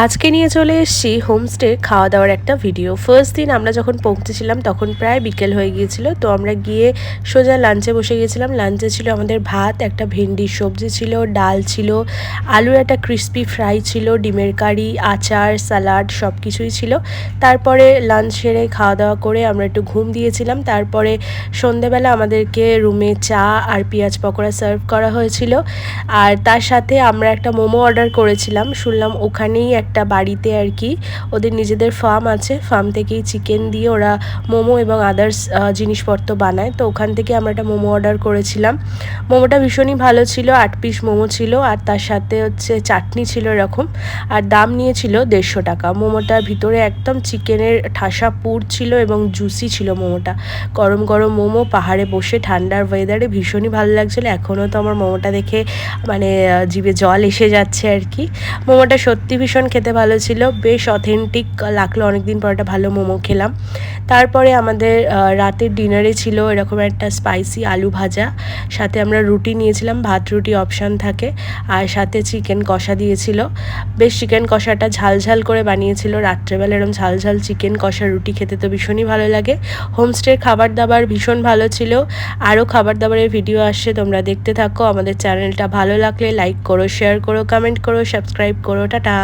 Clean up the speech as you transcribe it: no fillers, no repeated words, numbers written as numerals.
আজকে নিয়ে চলে এসেছি হোমস্টে খাওয়া দাওয়ার একটা ভিডিও। ফার্স্ট দিন আমরা যখন পৌঁছেছিলাম তখন প্রায় বিকেল হয়ে গিয়েছিল। তো আমরা গিয়ে সোজা লাঞ্চে বসে গিয়েছিলাম। লাঞ্চে ছিল আমাদের ভাত, একটা ভেন্ডির সবজি ছিল, ডাল ছিল, আলুর একটা ক্রিস্পি ফ্রাই ছিল, ডিমের কারি, আচার, স্যালাড সব কিছুই ছিল। তারপরে লাঞ্চ সেরে খাওয়া দাওয়া করে আমরা একটু ঘুম দিয়েছিলাম। তারপরে সন্ধেবেলা আমাদেরকে রুমে চা আর পেঁয়াজ পকোড়া সার্ভ করা হয়েছিল। আর তার সাথে আমরা একটা মোমো অর্ডার করেছিলাম। শুনলাম ওখানেই একটা বাড়িতে আর কি ওদের নিজেদের ফার্ম আছে, ফার্ম থেকেই চিকেন দিয়ে ওরা মোমো এবং আদার্স জিনিসপত্র বানায়। তো ওখান থেকে আমরা একটা মোমো অর্ডার করেছিলাম। মোমোটা ভীষণই ভালো ছিল, 8 পিস মোমো ছিল আর তার সাথে হচ্ছে চাটনি ছিল এরকম। আর দাম নিয়েছিল 150 টাকা। মোমোটার ভিতরে একদম চিকেনের ঠাসা পুর ছিল এবং জুসি ছিল মোমোটা। গরম গরম মোমো, পাহাড়ে বসে ঠান্ডার ওয়েদারে ভীষণই ভালো লাগছিলো। এখনও তো আমার মোমোটা দেখে মানে জিভে জল এসে যাচ্ছে আর কি। মোমোটা সত্যি ভীষণ খেতে ভালো ছিল, বেশ অথেন্টিক লাগলো। অনেকদিন পর একটা ভালো মোমো খেলাম। তারপরে আমাদের রাতের ডিনারে ছিল এরকম একটা স্পাইসি আলু ভাজা, সাথে আমরা রুটি নিয়েছিলাম, ভাত রুটি অপশান থাকে, আর সাথে চিকেন কষা দিয়েছিল। বেশ চিকেন কষাটা ঝাল ঝাল করে বানিয়েছিল। রাত্রেবেলা এরকম ঝাল ঝাল চিকেন কষা রুটি খেতে তো ভীষণই ভালো লাগে। হোমস্টের খাবার দাবার ভীষণ ভালো ছিল। আরও খাবার দাবারের ভিডিও আসছে, তোমরা দেখতে থাকো। আমাদের চ্যানেলটা ভালো লাগলে লাইক করো, শেয়ার করো, কমেন্ট করো, সাবস্ক্রাইব করো। টাটা।